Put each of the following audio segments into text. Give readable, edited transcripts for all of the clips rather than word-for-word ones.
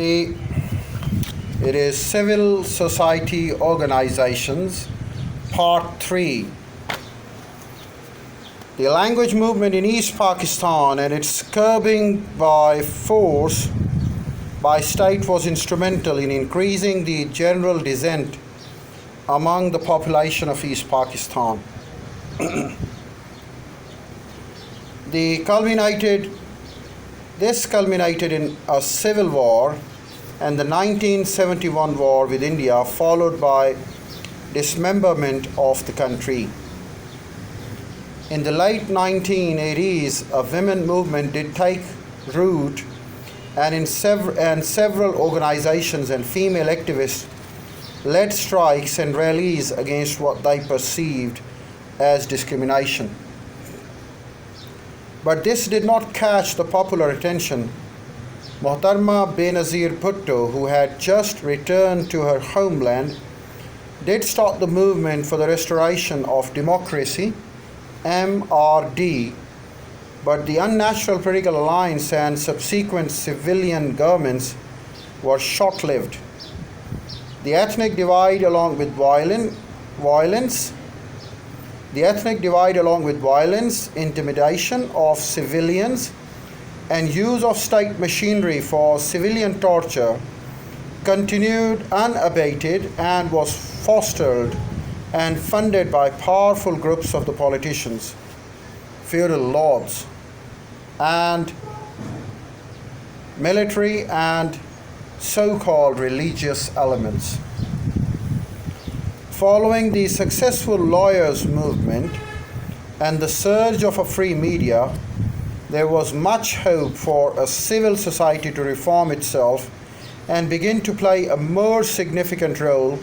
The it is Civil Society Organizations, Part 3. The language movement in East Pakistan and its curbing by force by state was instrumental in increasing the general dissent among the population of East Pakistan. This culminated in a civil war and the 1971 war with India, followed by dismemberment of the country. In the late 1980s, a women movement did take root, and several organizations and female activists led strikes and rallies against what they perceived as discrimination. But this did not catch the popular attention. Mohtarma Benazir Bhutto, who had just returned to her homeland, did start the movement for the restoration of democracy, MRD, but the unnatural political alliance and subsequent civilian governments were short-lived. The ethnic divide along with violence, intimidation of civilians, and use of state machinery for civilian torture continued unabated and was fostered and funded by powerful groups of the politicians, feudal lords, and military and so-called religious elements. Following the successful lawyers' movement and the surge of a free media, there was much hope for a civil society to reform itself and begin to play a more significant role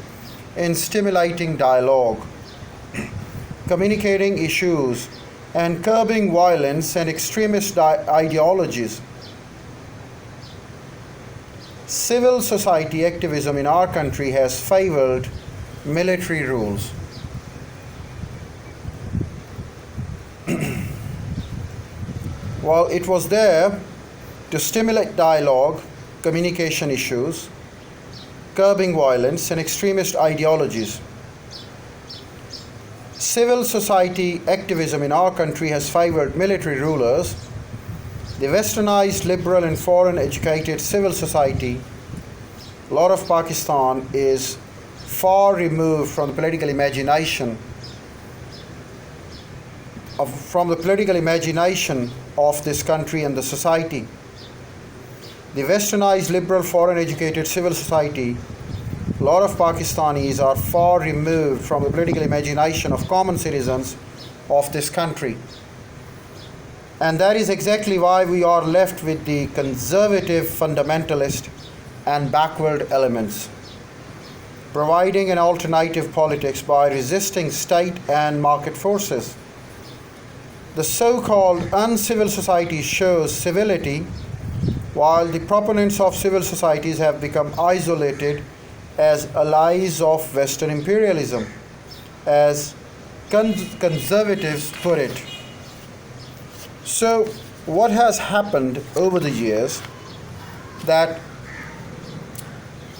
in stimulating dialogue, communicating issues, and curbing violence and extremist ideologies. Civil society activism in our country has favored military rules. While it was there to stimulate dialogue, communication issues, curbing violence, and extremist ideologies, civil society activism in our country has favored military rulers. The westernized, liberal, and foreign educated civil society, lot of Pakistan, is far removed from the political imagination of this country and the society. The westernized, liberal, foreign educated civil society, a lot of Pakistanis are far removed from the political imagination of common citizens of this country. And that is exactly why we are left with the conservative, fundamentalist, and backward elements, providing an alternative politics by resisting state and market forces. The so-called uncivil society shows civility, while the proponents of civil societies have become isolated as allies of Western imperialism, as conservatives put it. So, what has happened over the years that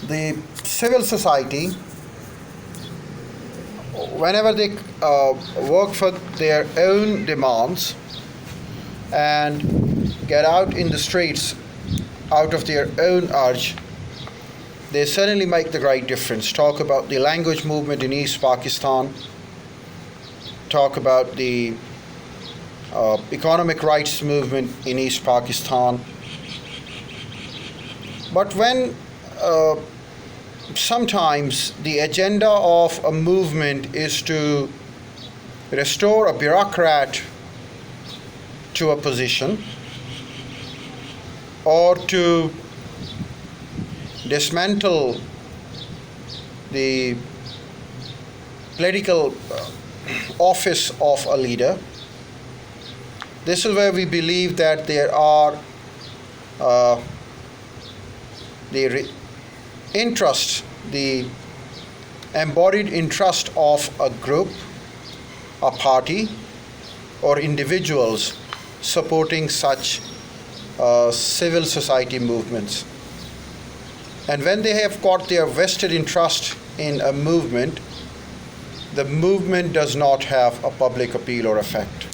the civil society, whenever they work for their own demands and get out in the streets out of their own urge, they certainly make the great difference. Talk about the language movement in East Pakistan, talk about the economic rights movement in East Pakistan. But when sometimes the agenda of a movement is to restore a bureaucrat to a position, or to dismantle the political office of a leader, this is where we believe that there are the embodied interest of a group, a party, or individuals supporting such civil society movements. And when they have got their vested interest in a movement, the movement does not have a public appeal or effect.